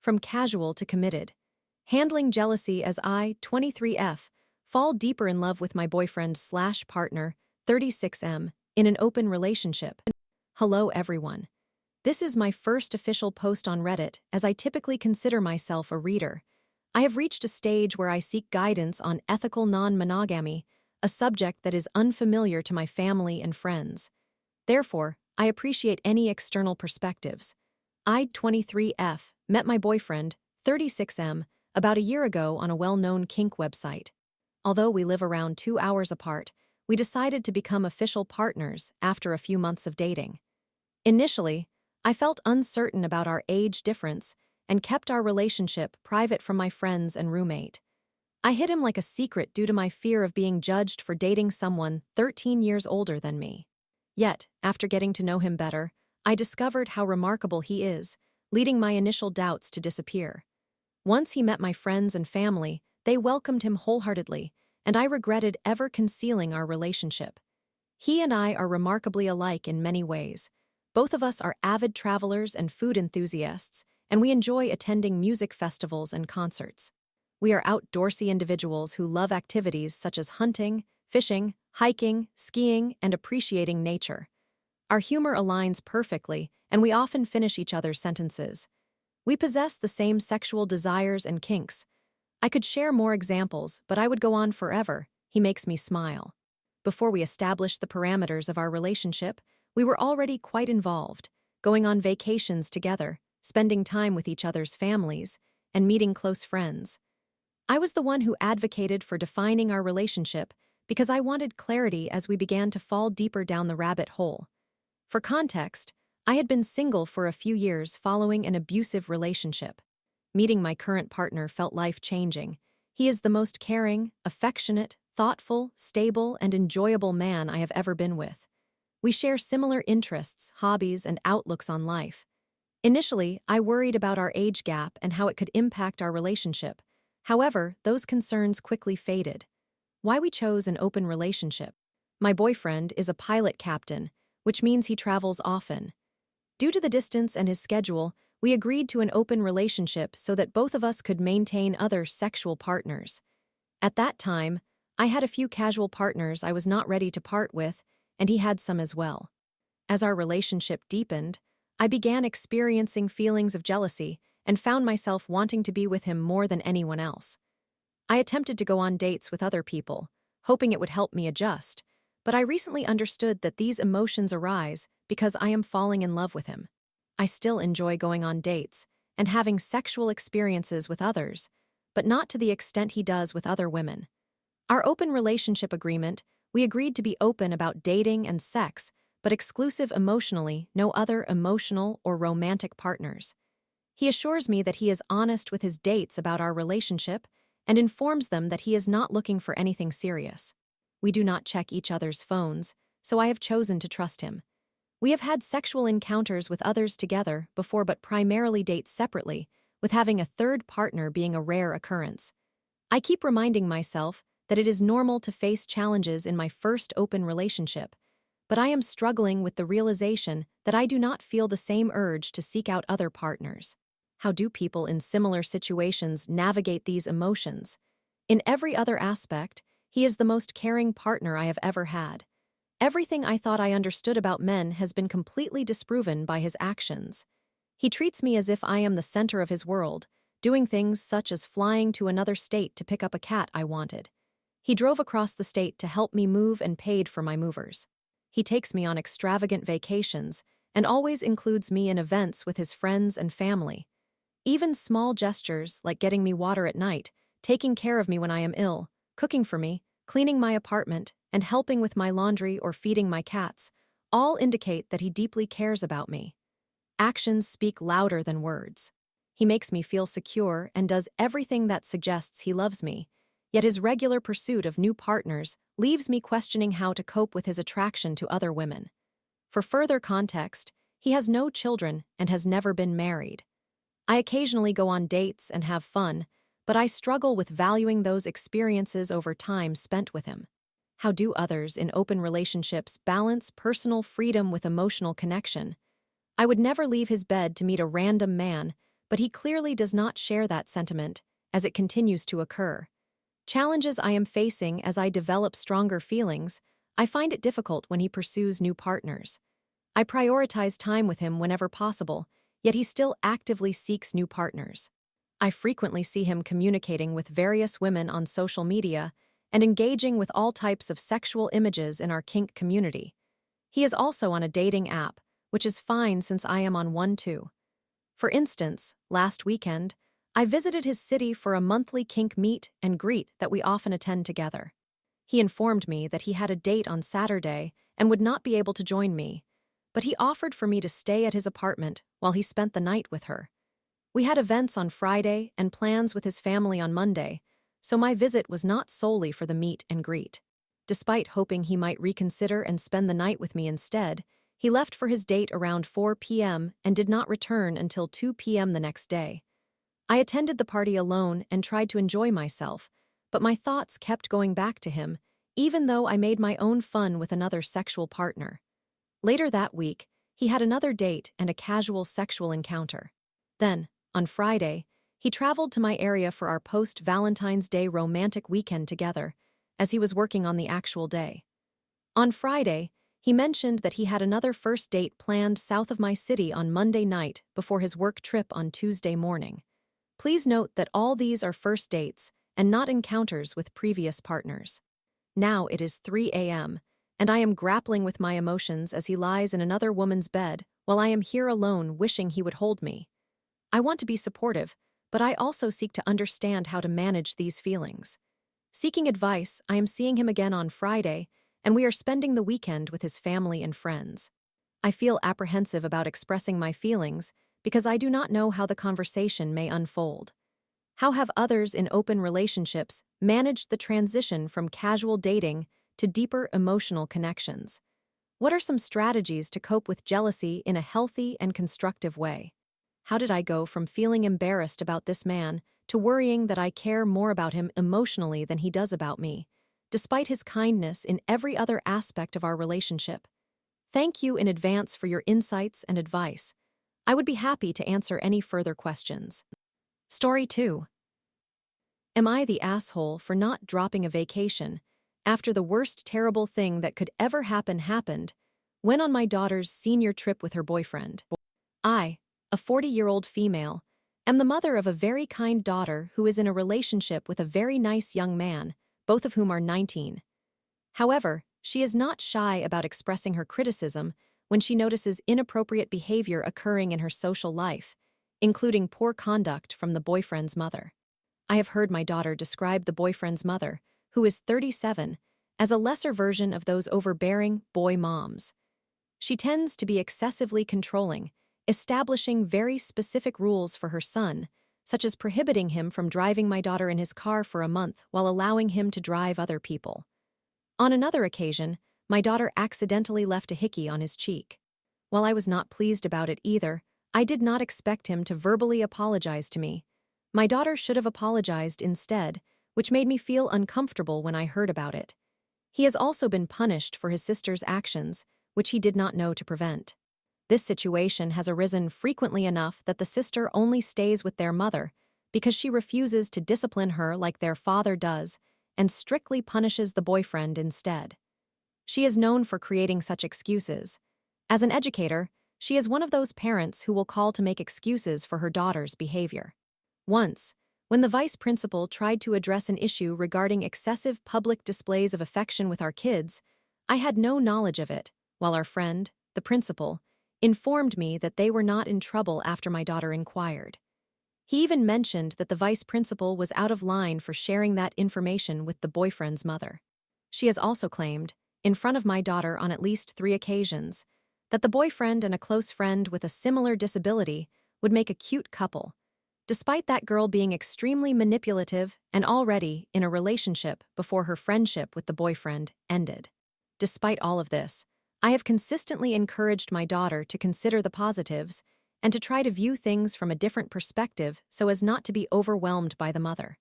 from casual to committed. Handling jealousy as I, 23F, fall deeper in love with my boyfriend/partner, 36M, in an open relationship. Hello everyone. This is my first official post on Reddit, as I typically consider myself a reader. I have reached a stage where I seek guidance on ethical non-monogamy, a subject that is unfamiliar to my family and friends. Therefore, I appreciate any external perspectives. I, 23F, met my boyfriend, 36M, about a year ago on a well-known kink website. Although we live around 2 hours apart, we decided to become official partners after a few months of dating. Initially, I felt uncertain about our age difference and kept our relationship private from my friends and roommate. I hid him like a secret due to my fear of being judged for dating someone 13 years older than me. Yet, after getting to know him better, I discovered how remarkable he is, leading my initial doubts to disappear. Once he met my friends and family, they welcomed him wholeheartedly, and I regretted ever concealing our relationship. He and I are remarkably alike in many ways. Both of us are avid travelers and food enthusiasts, and we enjoy attending music festivals and concerts. We are outdoorsy individuals who love activities such as hunting, fishing, hiking, skiing, and appreciating nature. Our humor aligns perfectly, and we often finish each other's sentences. We possess the same sexual desires and kinks. I could share more examples, but I would go on forever. He makes me smile. Before we established the parameters of our relationship, we were already quite involved, going on vacations together, spending time with each other's families, and meeting close friends. I was the one who advocated for defining our relationship because I wanted clarity as we began to fall deeper down the rabbit hole. For context, I had been single for a few years following an abusive relationship. Meeting my current partner felt life-changing. He is the most caring, affectionate, thoughtful, stable, and enjoyable man I have ever been with. We share similar interests, hobbies, and outlooks on life. Initially, I worried about our age gap and how it could impact our relationship. However, those concerns quickly faded. Why we chose an open relationship. My boyfriend is a pilot captain, which means he travels often. Due to the distance and his schedule, we agreed to an open relationship so that both of us could maintain other sexual partners. At that time, I had a few casual partners I was not ready to part with, and he had some as well. As our relationship deepened, I began experiencing feelings of jealousy and found myself wanting to be with him more than anyone else. I attempted to go on dates with other people, hoping it would help me adjust, but I recently understood that these emotions arise because I am falling in love with him. I still enjoy going on dates and having sexual experiences with others, but not to the extent he does with other women. Our open relationship agreement, we agreed to be open about dating and sex, but exclusive emotionally, no other emotional or romantic partners. He assures me that he is honest with his dates about our relationship and informs them that he is not looking for anything serious. We do not check each other's phones, so I have chosen to trust him. We have had sexual encounters with others together before, but primarily date separately, with having a third partner being a rare occurrence. I keep reminding myself that it is normal to face challenges in my first open relationship, but I am struggling with the realization that I do not feel the same urge to seek out other partners. How do people in similar situations navigate these emotions? In every other aspect, he is the most caring partner I have ever had. Everything I thought I understood about men has been completely disproven by his actions. He treats me as if I am the center of his world, doing things such as flying to another state to pick up a cat I wanted. He drove across the state to help me move and paid for my movers. He takes me on extravagant vacations and always includes me in events with his friends and family. Even small gestures like getting me water at night, taking care of me when I am ill, cooking for me, cleaning my apartment, and helping with my laundry or feeding my cats, all indicate that he deeply cares about me. Actions speak louder than words. He makes me feel secure and does everything that suggests he loves me, yet his regular pursuit of new partners leaves me questioning how to cope with his attraction to other women. For further context, he has no children and has never been married. I occasionally go on dates and have fun, but I struggle with valuing those experiences over time spent with him. How do others in open relationships balance personal freedom with emotional connection? I would never leave his bed to meet a random man, but he clearly does not share that sentiment as it continues to occur. Challenges I am facing as I develop stronger feelings, I find it difficult when he pursues new partners. I prioritize time with him whenever possible, yet he still actively seeks new partners. I frequently see him communicating with various women on social media and engaging with all types of sexual images in our kink community. He is also on a dating app, which is fine since I am on one too. For instance, last weekend, I visited his city for a monthly kink meet and greet that we often attend together. He informed me that he had a date on Saturday and would not be able to join me, but he offered for me to stay at his apartment while he spent the night with her. We had events on Friday and plans with his family on Monday, so my visit was not solely for the meet and greet. Despite hoping he might reconsider and spend the night with me instead, he left for his date around 4 p.m. and did not return until 2 p.m. the next day. I attended the party alone and tried to enjoy myself, but my thoughts kept going back to him, even though I made my own fun with another sexual partner. Later that week, he had another date and a casual sexual encounter. Then, on Friday, he traveled to my area for our post-Valentine's Day romantic weekend together, as he was working on the actual day. On Friday, he mentioned that he had another first date planned south of my city on Monday night before his work trip on Tuesday morning. Please note that all these are first dates and not encounters with previous partners. Now it is 3 a.m., and I am grappling with my emotions as he lies in another woman's bed while I am here alone wishing he would hold me. I want to be supportive, but I also seek to understand how to manage these feelings. Seeking advice, I am seeing him again on Friday, and we are spending the weekend with his family and friends. I feel apprehensive about expressing my feelings because I do not know how the conversation may unfold. How have others in open relationships managed the transition from casual dating to deeper emotional connections? What are some strategies to cope with jealousy in a healthy and constructive way? How did I go from feeling embarrassed about this man to worrying that I care more about him emotionally than he does about me, despite his kindness in every other aspect of our relationship? Thank you in advance for your insights and advice. I would be happy to answer any further questions. Story 2. Am I the asshole for not dropping a vacation after the worst terrible thing that could ever happen happened when on my daughter's senior trip with her boyfriend? I, a 40-year-old female, am the mother of a very kind daughter who is in a relationship with a very nice young man, both of whom are 19. However, she is not shy about expressing her criticism when she notices inappropriate behavior occurring in her social life, including poor conduct from the boyfriend's mother. I have heard my daughter describe the boyfriend's mother, who is 37, as a lesser version of those overbearing boy moms. She tends to be excessively controlling, establishing very specific rules for her son, such as prohibiting him from driving my daughter in his car for a month while allowing him to drive other people. On another occasion, my daughter accidentally left a hickey on his cheek. While I was not pleased about it either, I did not expect him to verbally apologize to me. My daughter should have apologized instead, which made me feel uncomfortable when I heard about it. He has also been punished for his sister's actions, which he did not know to prevent. This situation has arisen frequently enough that the sister only stays with their mother because she refuses to discipline her like their father does and strictly punishes the boyfriend instead. She is known for creating such excuses. As an educator, she is one of those parents who will call to make excuses for her daughter's behavior. Once, when the vice principal tried to address an issue regarding excessive public displays of affection with our kids, I had no knowledge of it, while our friend, the principal, informed me that they were not in trouble after my daughter inquired. He even mentioned that the vice principal was out of line for sharing that information with the boyfriend's mother. She has also claimed, in front of my daughter on at least 3 occasions, that the boyfriend and a close friend with a similar disability would make a cute couple, despite that girl being extremely manipulative and already in a relationship before her friendship with the boyfriend ended. Despite all of this, I have consistently encouraged my daughter to consider the positives and to try to view things from a different perspective so as not to be overwhelmed by the mother.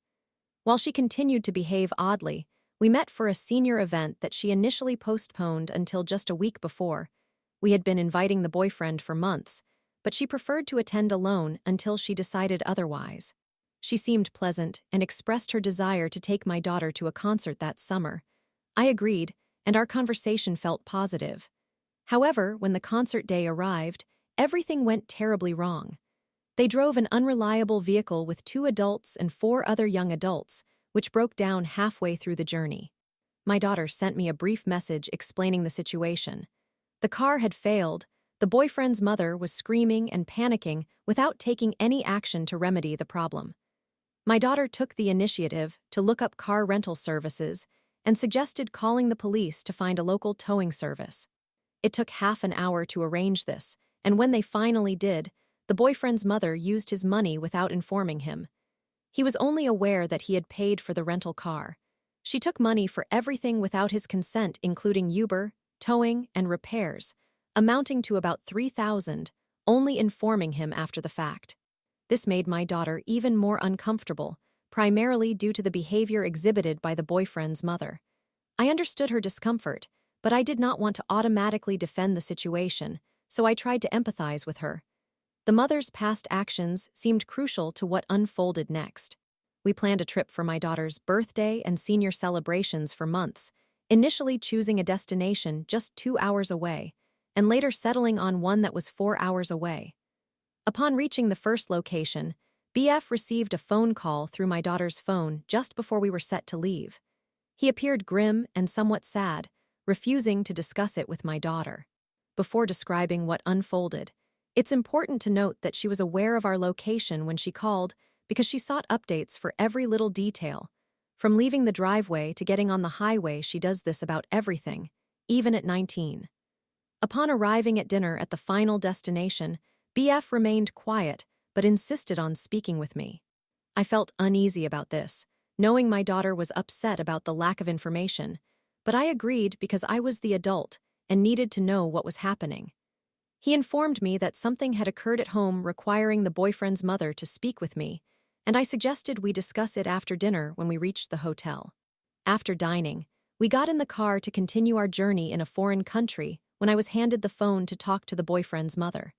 While she continued to behave oddly, we met for a senior event that she initially postponed until just a week before. We had been inviting the boyfriend for months, but she preferred to attend alone until she decided otherwise. She seemed pleasant and expressed her desire to take my daughter to a concert that summer. I agreed, and our conversation felt positive. However, when the concert day arrived, everything went terribly wrong. They drove an unreliable vehicle with 2 adults and 4 other young adults, which broke down halfway through the journey. My daughter sent me a brief message explaining the situation. The car had failed. The boyfriend's mother was screaming and panicking without taking any action to remedy the problem. My daughter took the initiative to look up car rental services and suggested calling the police to find a local towing service. It took half an hour to arrange this, and when they finally did, the boyfriend's mother used his money without informing him. He was only aware that he had paid for the rental car. She took money for everything without his consent, including Uber, towing, and repairs, amounting to about $3,000, only informing him after the fact. This made my daughter even more uncomfortable, primarily due to the behavior exhibited by the boyfriend's mother. I understood her discomfort, but I did not want to automatically defend the situation, so I tried to empathize with her. The mother's past actions seemed crucial to what unfolded next. We planned a trip for my daughter's birthday and senior celebrations for months, initially choosing a destination just 2 hours away, and later settling on one that was 4 hours away. Upon reaching the first location, BF received a phone call through my daughter's phone just before we were set to leave. He appeared grim and somewhat sad, refusing to discuss it with my daughter. Before describing what unfolded, it's important to note that she was aware of our location when she called because she sought updates for every little detail. From leaving the driveway to getting on the highway, she does this about everything, even at 19. Upon arriving at dinner at the final destination, BF remained quiet but insisted on speaking with me. I felt uneasy about this, knowing my daughter was upset about the lack of information, but I agreed because I was the adult and needed to know what was happening. He informed me that something had occurred at home requiring the boyfriend's mother to speak with me, and I suggested we discuss it after dinner when we reached the hotel. After dining, we got in the car to continue our journey in a foreign country when I was handed the phone to talk to the boyfriend's mother.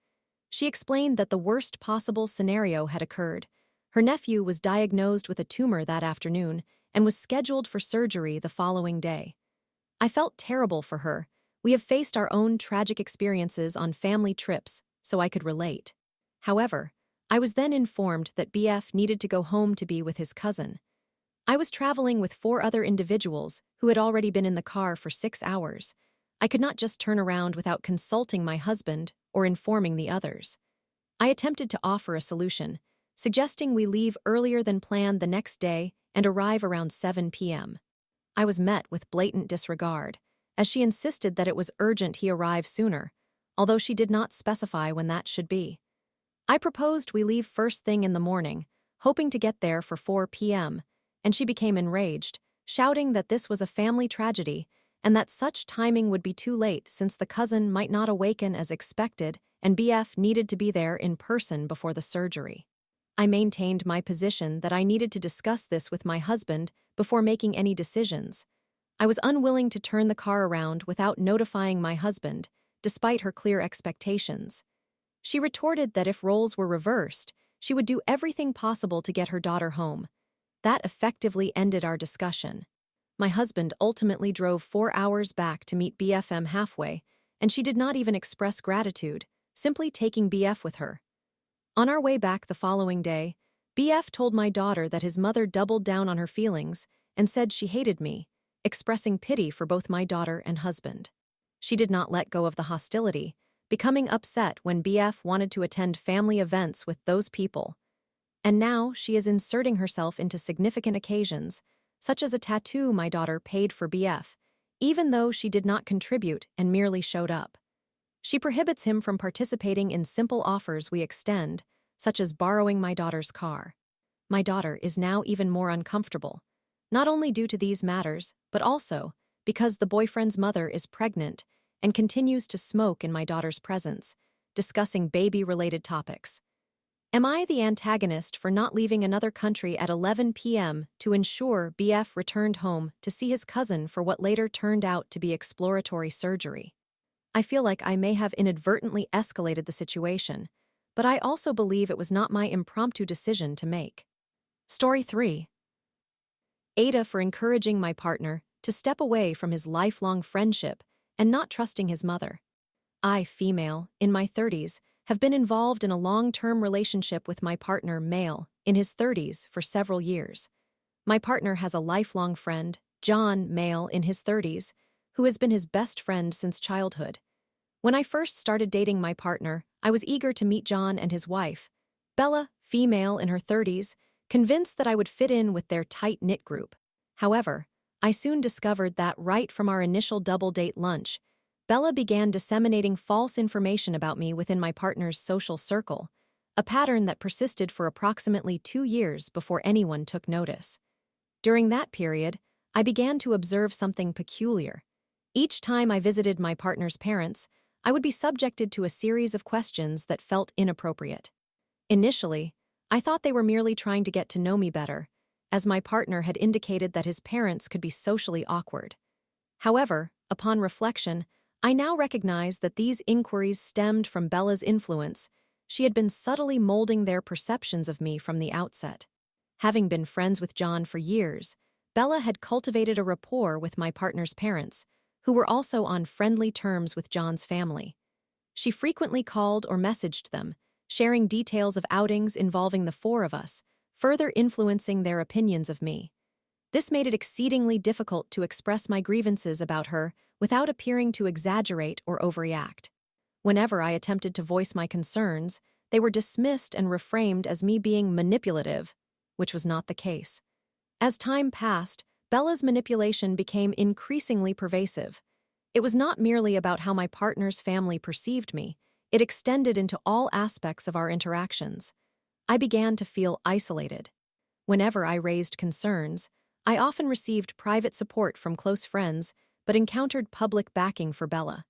She explained that the worst possible scenario had occurred. Her nephew was diagnosed with a tumor that afternoon and was scheduled for surgery the following day. I felt terrible for her. We have faced our own tragic experiences on family trips, so I could relate. However, I was then informed that BF needed to go home to be with his cousin. I was traveling with 4 other individuals who had already been in the car for 6 hours. I could not just turn around without consulting my husband or informing the others. I attempted to offer a solution, suggesting we leave earlier than planned the next day and arrive around 7 p.m. I was met with blatant disregard, as she insisted that it was urgent he arrive sooner, although she did not specify when that should be. I proposed we leave first thing in the morning, hoping to get there for 4 p.m., and she became enraged, shouting that this was a family tragedy and that such timing would be too late since the cousin might not awaken as expected and BF needed to be there in person before the surgery. I maintained my position that I needed to discuss this with my husband before making any decisions. I was unwilling to turn the car around without notifying my husband, despite her clear expectations. She retorted that if roles were reversed, she would do everything possible to get her daughter home. That effectively ended our discussion. My husband ultimately drove 4 hours back to meet BFM halfway, and she did not even express gratitude, simply taking BF with her. On our way back the following day, BF told my daughter that his mother doubled down on her feelings and said she hated me, expressing pity for both my daughter and husband. She did not let go of the hostility, becoming upset when BF wanted to attend family events with those people. And now she is inserting herself into significant occasions, such as a tattoo my daughter paid for BF, even though she did not contribute and merely showed up. She prohibits him from participating in simple offers we extend, such as borrowing my daughter's car. My daughter is now even more uncomfortable, not only due to these matters, but also because the boyfriend's mother is pregnant and continues to smoke in my daughter's presence, discussing baby-related topics. Am I the antagonist for not leaving another country at 11 p.m. to ensure BF returned home to see his cousin for what later turned out to be exploratory surgery? I feel like I may have inadvertently escalated the situation, but I also believe it was not my impromptu decision to make. Story 3. Ada for encouraging my partner to step away from his lifelong friendship and not trusting his mother. I, female, in my 30s, have been involved in a long-term relationship with my partner, male, in his 30s for several years. My partner has a lifelong friend, John, male, in his 30s, who has been his best friend since childhood. When I first started dating my partner, I was eager to meet John and his wife, Bella, female, in her 30s, convinced that I would fit in with their tight-knit group. However, I soon discovered that right from our initial double-date lunch, Bella began disseminating false information about me within my partner's social circle, a pattern that persisted for approximately 2 years before anyone took notice. During that period, I began to observe something peculiar. Each time I visited my partner's parents, I would be subjected to a series of questions that felt inappropriate. Initially, I thought they were merely trying to get to know me better, as my partner had indicated that his parents could be socially awkward. However, upon reflection, I now recognize that these inquiries stemmed from Bella's influence. She had been subtly molding their perceptions of me from the outset. Having been friends with John for years, Bella had cultivated a rapport with my partner's parents, who were also on friendly terms with John's family. She frequently called or messaged them, sharing details of outings involving the 4 of us, further influencing their opinions of me. This made it exceedingly difficult to express my grievances about her without appearing to exaggerate or overreact. Whenever I attempted to voice my concerns, they were dismissed and reframed as me being manipulative, which was not the case. As time passed, Bella's manipulation became increasingly pervasive. It was not merely about how my partner's family perceived me, it extended into all aspects of our interactions. I began to feel isolated. Whenever I raised concerns, I often received private support from close friends, but encountered public backing for Bella.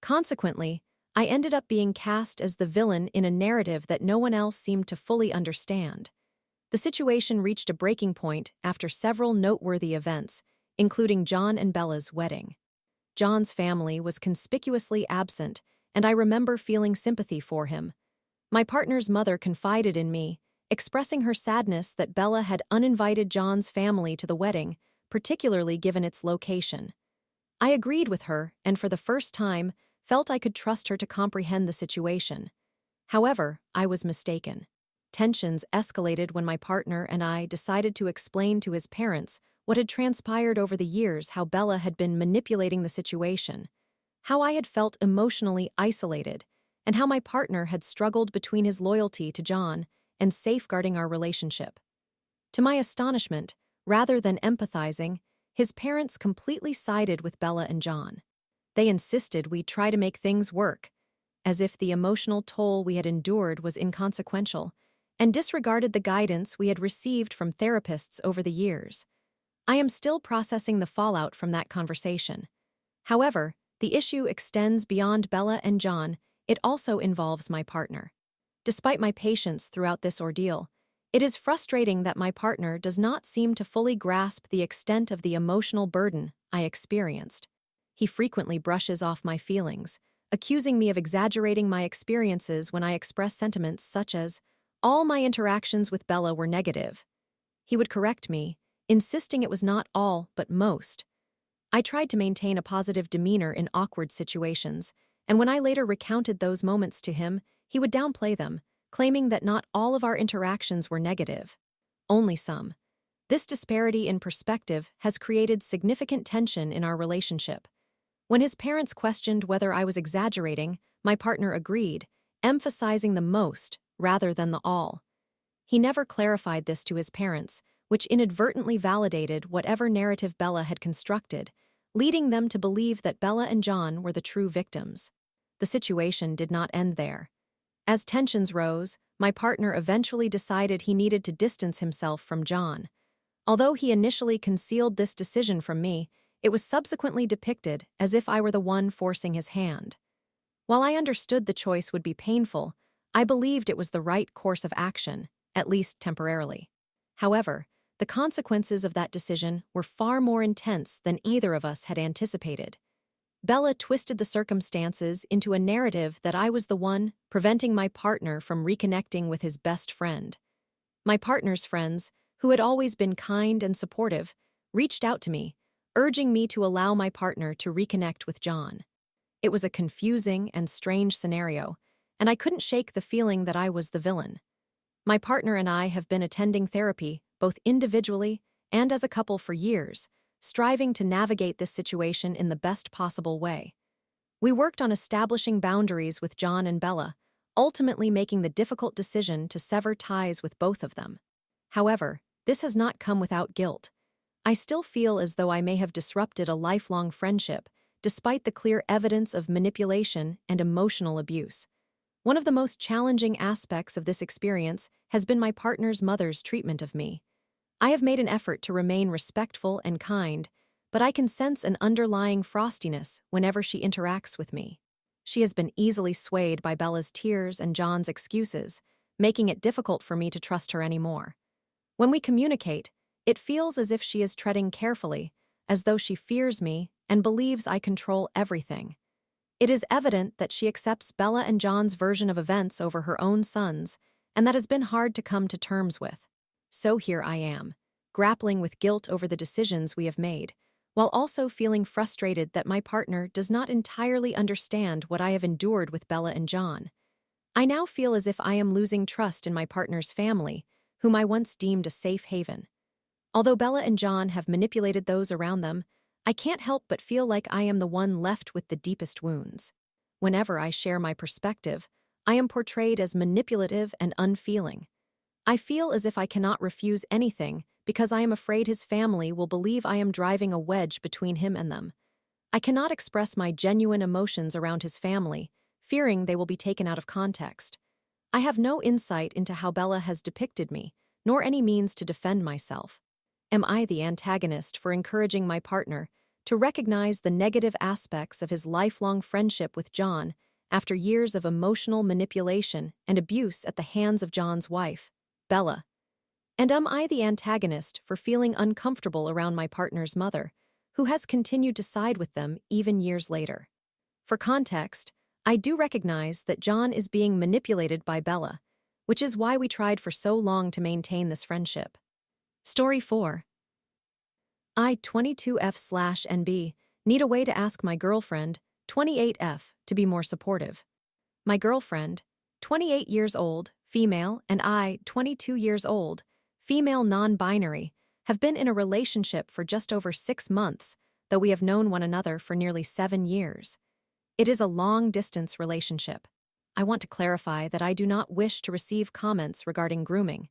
Consequently, I ended up being cast as the villain in a narrative that no one else seemed to fully understand. The situation reached a breaking point after several noteworthy events, including John and Bella's wedding. John's family was conspicuously absent, and I remember feeling sympathy for him. My partner's mother confided in me, expressing her sadness that Bella had uninvited John's family to the wedding, particularly given its location. I agreed with her and for the first time felt I could trust her to comprehend the situation. However, I was mistaken. Tensions escalated when my partner and I decided to explain to his parents what had transpired over the years, how Bella had been manipulating the situation, how I had felt emotionally isolated, and how my partner had struggled between his loyalty to John and safeguarding our relationship. To my astonishment, rather than empathizing, his parents completely sided with Bella and John. They insisted we try to make things work, as if the emotional toll we had endured was inconsequential, and disregarded the guidance we had received from therapists over the years. I am still processing the fallout from that conversation. However, the issue extends beyond Bella and John. It also involves my partner. Despite my patience throughout this ordeal, it is frustrating that my partner does not seem to fully grasp the extent of the emotional burden I experienced. He frequently brushes off my feelings, accusing me of exaggerating my experiences when I express sentiments such as, "All my interactions with Bella were negative." He would correct me, insisting it was not all, but most. I tried to maintain a positive demeanor in awkward situations, and when I later recounted those moments to him, he would downplay them, claiming that not all of our interactions were negative. Only some. This disparity in perspective has created significant tension in our relationship. When his parents questioned whether I was exaggerating, my partner agreed, emphasizing the most rather than the all. He never clarified this to his parents, which inadvertently validated whatever narrative Bella had constructed, leading them to believe that Bella and John were the true victims. The situation did not end there. As tensions rose, my partner eventually decided he needed to distance himself from John. Although he initially concealed this decision from me, it was subsequently depicted as if I were the one forcing his hand. While I understood the choice would be painful, I believed it was the right course of action, at least temporarily. However, the consequences of that decision were far more intense than either of us had anticipated. Bella twisted the circumstances into a narrative that I was the one preventing my partner from reconnecting with his best friend. My partner's friends, who had always been kind and supportive, reached out to me, urging me to allow my partner to reconnect with John. It was a confusing and strange scenario, and I couldn't shake the feeling that I was the villain. My partner and I have been attending therapy, both individually and as a couple for years, striving to navigate this situation in the best possible way. We worked on establishing boundaries with John and Bella, ultimately making the difficult decision to sever ties with both of them. However, this has not come without guilt. I still feel as though I may have disrupted a lifelong friendship, despite the clear evidence of manipulation and emotional abuse. One of the most challenging aspects of this experience has been my partner's mother's treatment of me. I have made an effort to remain respectful and kind, but I can sense an underlying frostiness whenever she interacts with me. She has been easily swayed by Bella's tears and John's excuses, making it difficult for me to trust her anymore. When we communicate, it feels as if she is treading carefully, as though she fears me and believes I control everything. It is evident that she accepts Bella and John's version of events over her own son's, and that has been hard to come to terms with. So here I am, grappling with guilt over the decisions we have made, while also feeling frustrated that my partner does not entirely understand what I have endured with Bella and John. I now feel as if I am losing trust in my partner's family, whom I once deemed a safe haven. Although Bella and John have manipulated those around them, I can't help but feel like I am the one left with the deepest wounds. Whenever I share my perspective, I am portrayed as manipulative and unfeeling. I feel as if I cannot refuse anything because I am afraid his family will believe I am driving a wedge between him and them. I cannot express my genuine emotions around his family, fearing they will be taken out of context. I have no insight into how Bella has depicted me, nor any means to defend myself. Am I the antagonist for encouraging my partner to recognize the negative aspects of his lifelong friendship with John after years of emotional manipulation and abuse at the hands of John's wife, Bella? And am I the antagonist for feeling uncomfortable around my partner's mother, who has continued to side with them even years later? For context, I do recognize that John is being manipulated by Bella, which is why we tried for so long to maintain this friendship. Story 4. I, 22F/NB, need a way to ask my girlfriend, 28F, to be more supportive. My girlfriend, 28 years old, female, and I, 22 years old, female non-binary, have been in a relationship for just over 6 months, though we have known one another for nearly 7 years. It is a long-distance relationship. I want to clarify that I do not wish to receive comments regarding grooming.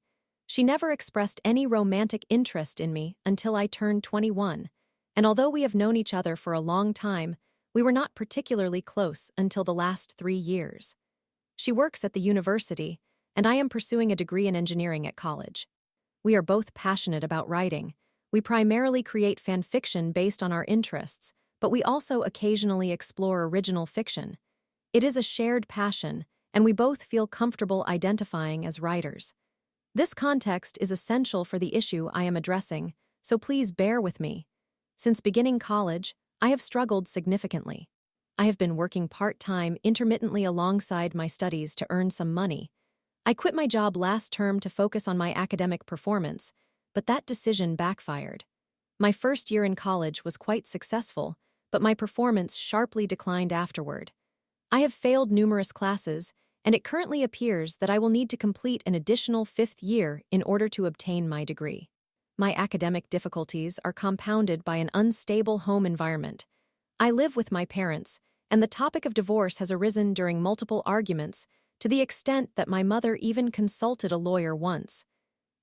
She never expressed any romantic interest in me until I turned 21, and although we have known each other for a long time, we were not particularly close until the last 3 years. She works at the university, and I am pursuing a degree in engineering at college. We are both passionate about writing. We primarily create fan fiction based on our interests, but we also occasionally explore original fiction. It is a shared passion, and we both feel comfortable identifying as writers. This context is essential for the issue I am addressing, so please bear with me. Since beginning college, I have struggled significantly. I have been working part-time intermittently alongside my studies to earn some money. I quit my job last term to focus on my academic performance, but that decision backfired. My first year in college was quite successful, but my performance sharply declined afterward. I have failed numerous classes, and it currently appears that I will need to complete an additional 5th year in order to obtain my degree. My academic difficulties are compounded by an unstable home environment. I live with my parents, and the topic of divorce has arisen during multiple arguments, to the extent that my mother even consulted a lawyer once.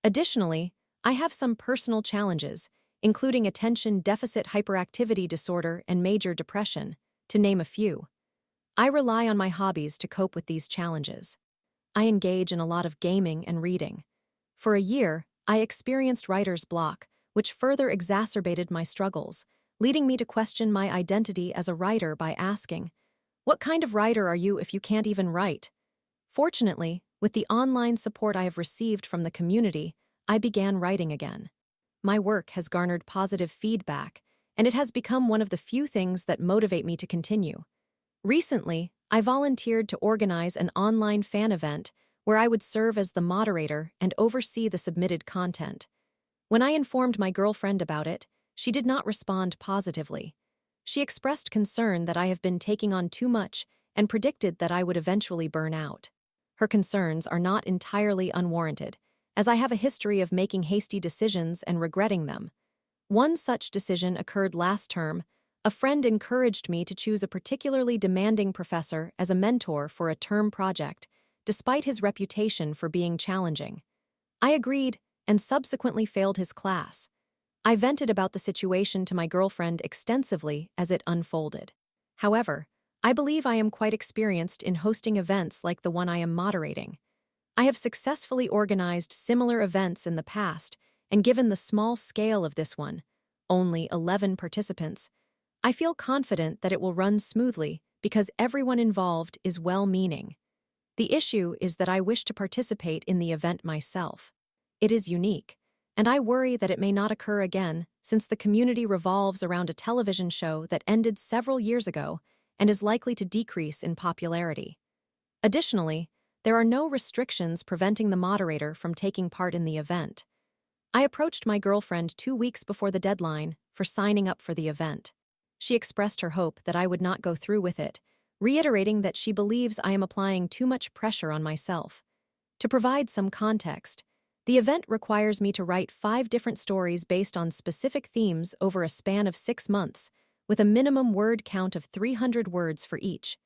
Additionally, I have some personal challenges, including attention deficit hyperactivity disorder and major depression, to name a few. I rely on my hobbies to cope with these challenges. I engage in a lot of gaming and reading. For a year, I experienced writer's block, which further exacerbated my struggles, leading me to question my identity as a writer by asking, "What kind of writer are you if you can't even write?" Fortunately, with the online support I have received from the community, I began writing again. My work has garnered positive feedback, and it has become one of the few things that motivate me to continue. Recently, I volunteered to organize an online fan event where I would serve as the moderator and oversee the submitted content. When I informed my girlfriend about it, she did not respond positively. She expressed concern that I have been taking on too much and predicted that I would eventually burn out. Her concerns are not entirely unwarranted, as I have a history of making hasty decisions and regretting them. One such decision occurred last term. A friend encouraged me to choose a particularly demanding professor as a mentor for a term project, despite his reputation for being challenging. I agreed and subsequently failed his class. I vented about the situation to my girlfriend extensively as it unfolded. However, I believe I am quite experienced in hosting events like the one I am moderating. I have successfully organized similar events in the past, and given the small scale of this one, only 11 participants, I feel confident that it will run smoothly because everyone involved is well-meaning. The issue is that I wish to participate in the event myself. It is unique, and I worry that it may not occur again since the community revolves around a television show that ended several years ago and is likely to decrease in popularity. Additionally, there are no restrictions preventing the moderator from taking part in the event. I approached my girlfriend 2 weeks before the deadline for signing up for the event. She expressed her hope that I would not go through with it, reiterating that she believes I am applying too much pressure on myself. To provide some context, the event requires me to write 5 different stories based on specific themes over a span of 6 months, with a minimum word count of 300 words for each.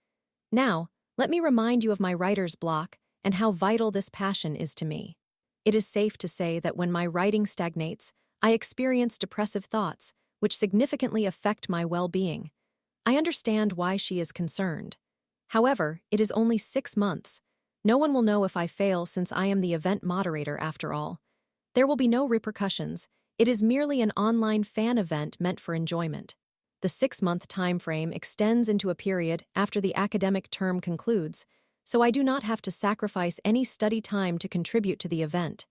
Now, let me remind you of my writer's block and how vital this passion is to me. It is safe to say that when my writing stagnates, I experience depressive thoughts, which significantly affect my well-being. I understand why she is concerned. However, it is only 6 months. No one will know if I fail since I am the event moderator after all. There will be no repercussions. It is merely an online fan event meant for enjoyment. The 6-month time frame extends into a period after the academic term concludes, so I do not have to sacrifice any study time to contribute to the event.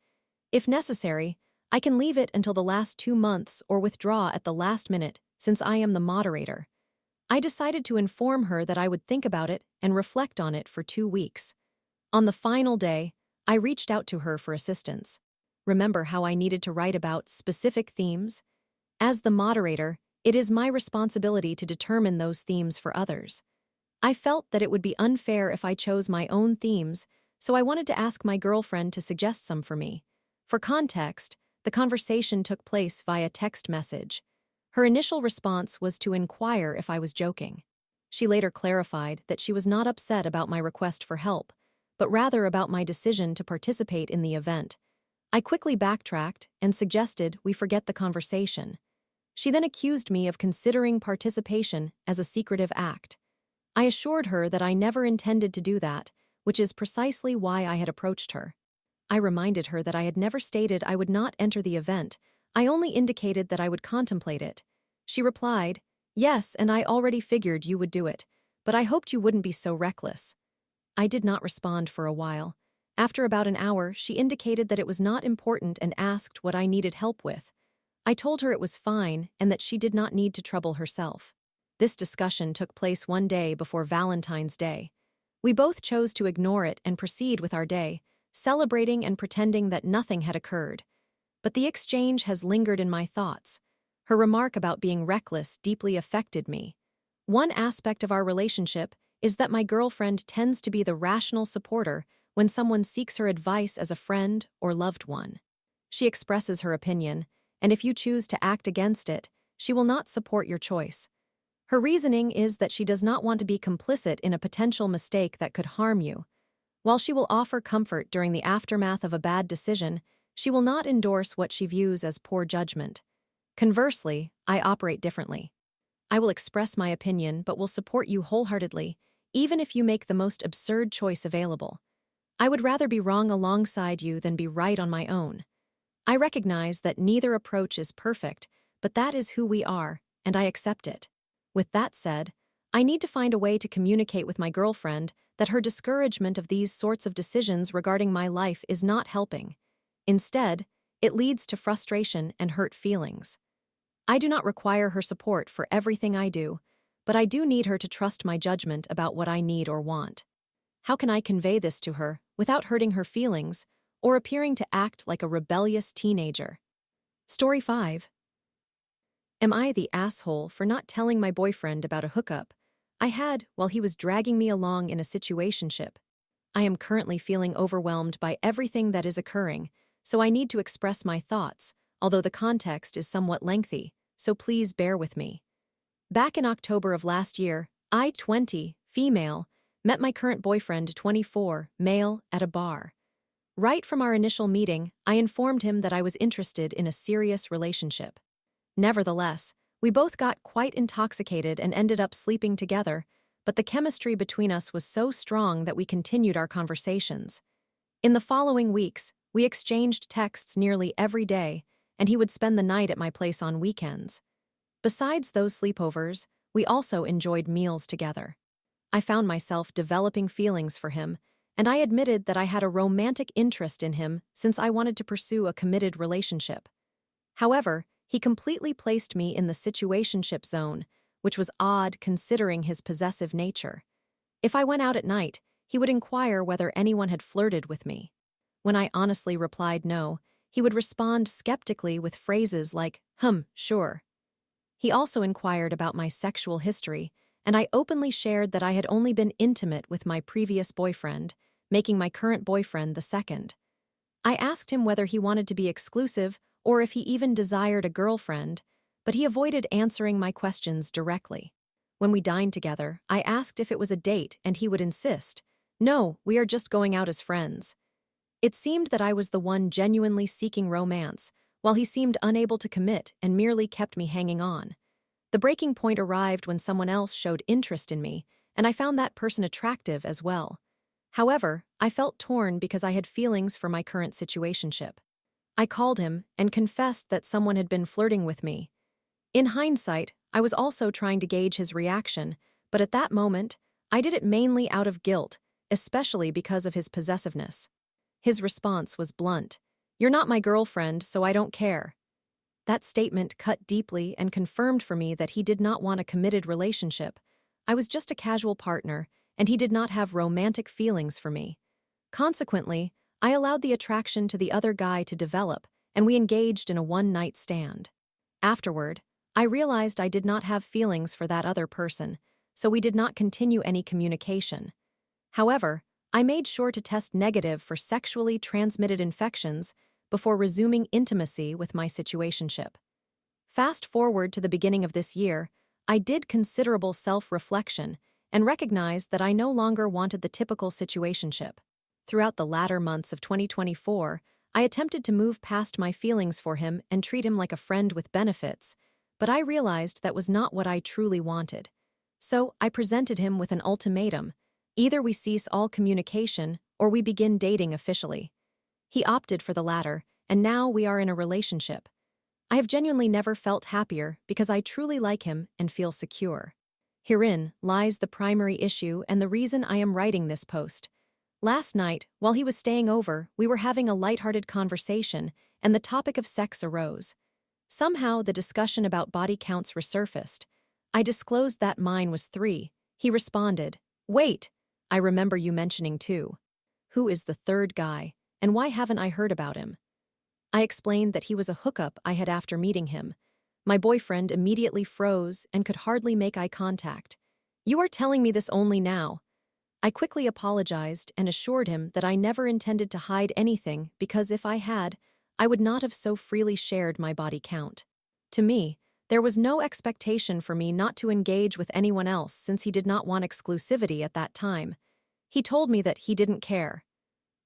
If necessary, I can leave it until the last 2 months or withdraw at the last minute, since I am the moderator. I decided to inform her that I would think about it and reflect on it for 2 weeks. On the final day, I reached out to her for assistance. Remember how I needed to write about specific themes? As the moderator, it is my responsibility to determine those themes for others. I felt that it would be unfair if I chose my own themes, so I wanted to ask my girlfriend to suggest some for me. For context, the conversation took place via text message. Her initial response was to inquire if I was joking. She later clarified that she was not upset about my request for help, but rather about my decision to participate in the event. I quickly backtracked and suggested we forget the conversation. She then accused me of considering participation as a secretive act. I assured her that I never intended to do that, which is precisely why I had approached her. I reminded her that I had never stated I would not enter the event. I only indicated that I would contemplate it. She replied, "Yes, and I already figured you would do it, but I hoped you wouldn't be so reckless." I did not respond for a while. After about an hour, she indicated that it was not important and asked what I needed help with. I told her it was fine and that she did not need to trouble herself. This discussion took place one day before Valentine's Day. We both chose to ignore it and proceed with our day, celebrating and pretending that nothing had occurred. But the exchange has lingered in my thoughts. Her remark about being reckless deeply affected me. One aspect of our relationship is that my girlfriend tends to be the rational supporter when someone seeks her advice as a friend or loved one. She expresses her opinion, and if you choose to act against it, she will not support your choice. Her reasoning is that she does not want to be complicit in a potential mistake that could harm you. While she will offer comfort during the aftermath of a bad decision, she will not endorse what she views as poor judgment. Conversely, I operate differently. I will express my opinion but will support you wholeheartedly, even if you make the most absurd choice available. I would rather be wrong alongside you than be right on my own. I recognize that neither approach is perfect, but that is who we are, and I accept it. With that said, I need to find a way to communicate with my girlfriend that her discouragement of these sorts of decisions regarding my life is not helping. Instead, it leads to frustration and hurt feelings. I do not require her support for everything I do, but I do need her to trust my judgment about what I need or want. How can I convey this to her without hurting her feelings or appearing to act like a rebellious teenager? Story 5. Am I the asshole for not telling my boyfriend about a hookup I had while he was dragging me along in a situationship? I am currently feeling overwhelmed by everything that is occurring, so I need to express my thoughts, although the context is somewhat lengthy, so please bear with me. Back in October of last year, I, 20, female, met my current boyfriend, 24, male, at a bar. Right from our initial meeting, I informed him that I was interested in a serious relationship. Nevertheless, we both got quite intoxicated and ended up sleeping together, but the chemistry between us was so strong that we continued our conversations. In the following weeks, we exchanged texts nearly every day, and he would spend the night at my place on weekends. Besides those sleepovers, we also enjoyed meals together. I found myself developing feelings for him, and I admitted that I had a romantic interest in him since I wanted to pursue a committed relationship. However, he completely placed me in the situationship zone, which was odd considering his possessive nature. If I went out at night, he would inquire whether anyone had flirted with me. When I honestly replied no, he would respond skeptically with phrases like, sure. He also inquired about my sexual history, and I openly shared that I had only been intimate with my previous boyfriend, making my current boyfriend the second. I asked him whether he wanted to be exclusive or if he even desired a girlfriend, but he avoided answering my questions directly. When we dined together, I asked if it was a date, and he would insist, "No, we are just going out as friends." It seemed that I was the one genuinely seeking romance, while he seemed unable to commit and merely kept me hanging on. The breaking point arrived when someone else showed interest in me, and I found that person attractive as well. However, I felt torn because I had feelings for my current situationship. I called him and confessed that someone had been flirting with me. In hindsight, I was also trying to gauge his reaction, but at that moment, I did it mainly out of guilt, especially because of his possessiveness. His response was blunt. "You're not my girlfriend, so I don't care." That statement cut deeply and confirmed for me that he did not want a committed relationship. I was just a casual partner, and he did not have romantic feelings for me. Consequently, I allowed the attraction to the other guy to develop, and we engaged in a one-night stand. Afterward, I realized I did not have feelings for that other person, so we did not continue any communication. However, I made sure to test negative for sexually transmitted infections before resuming intimacy with my situationship. Fast forward to the beginning of this year, I did considerable self-reflection and recognized that I no longer wanted the typical situationship. Throughout the latter months of 2024, I attempted to move past my feelings for him and treat him like a friend with benefits, but I realized that was not what I truly wanted. So I presented him with an ultimatum: either we cease all communication or we begin dating officially. He opted for the latter, and now we are in a relationship. I have genuinely never felt happier because I truly like him and feel secure. Herein lies the primary issue and the reason I am writing this post. Last night, while he was staying over, we were having a lighthearted conversation, and the topic of sex arose. Somehow, the discussion about body counts resurfaced. I disclosed that mine was 3. He responded, "Wait, I remember you mentioning 2. Who is the third guy, and why haven't I heard about him?" I explained that he was a hookup I had after meeting him. My boyfriend immediately froze and could hardly make eye contact. "You are telling me this only now." I quickly apologized and assured him that I never intended to hide anything because if I had, I would not have so freely shared my body count. To me, there was no expectation for me not to engage with anyone else since he did not want exclusivity at that time. He told me that he didn't care.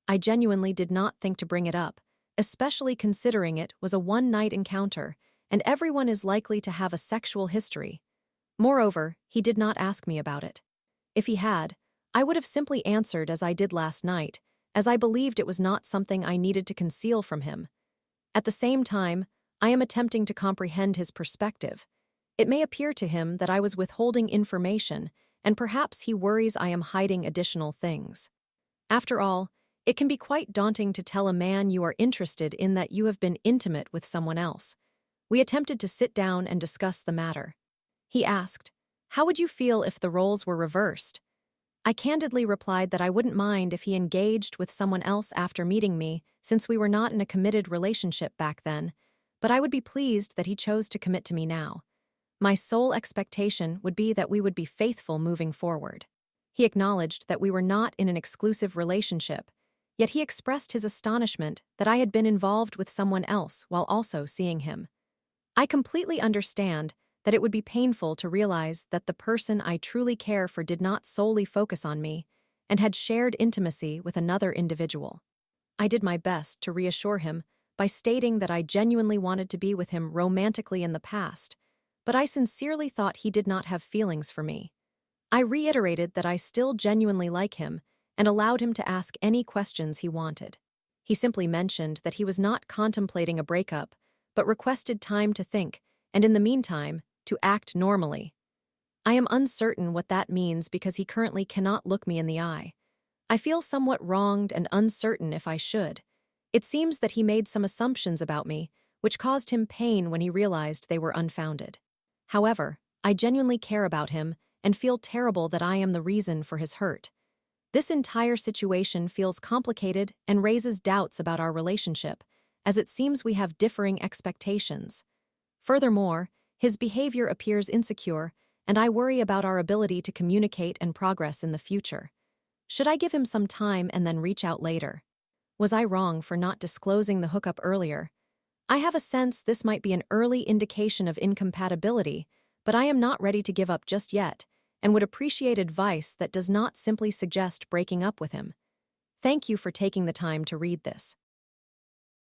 I genuinely did not think to bring it up, especially considering it was a one-night encounter, and everyone is likely to have a sexual history. Moreover, he did not ask me about it. If he had, I would have simply answered as I did last night, as I believed it was not something I needed to conceal from him. At the same time, I am attempting to comprehend his perspective. It may appear to him that I was withholding information, and perhaps he worries I am hiding additional things. After all, it can be quite daunting to tell a man you are interested in that you have been intimate with someone else. We attempted to sit down and discuss the matter. He asked, "How would you feel if the roles were reversed?" I candidly replied that I wouldn't mind if he engaged with someone else after meeting me, since we were not in a committed relationship back then, but I would be pleased that he chose to commit to me now. My sole expectation would be that we would be faithful moving forward. He acknowledged that we were not in an exclusive relationship, yet he expressed his astonishment that I had been involved with someone else while also seeing him. I completely understand that it would be painful to realize that the person I truly care for did not solely focus on me and had shared intimacy with another individual. I did my best to reassure him by stating that I genuinely wanted to be with him romantically in the past, but I sincerely thought he did not have feelings for me. I reiterated that I still genuinely like him and allowed him to ask any questions he wanted. He simply mentioned that he was not contemplating a breakup, but requested time to think, and in the meantime, to act normally. I am uncertain what that means because he currently cannot look me in the eye. I feel somewhat wronged and uncertain if I should. It seems that he made some assumptions about me, which caused him pain when he realized they were unfounded. However, I genuinely care about him and feel terrible that I am the reason for his hurt. This entire situation feels complicated and raises doubts about our relationship, as it seems we have differing expectations. Furthermore, his behavior appears insecure, and I worry about our ability to communicate and progress in the future. Should I give him some time and then reach out later? Was I wrong for not disclosing the hookup earlier? I have a sense this might be an early indication of incompatibility, but I am not ready to give up just yet, and would appreciate advice that does not simply suggest breaking up with him. Thank you for taking the time to read this.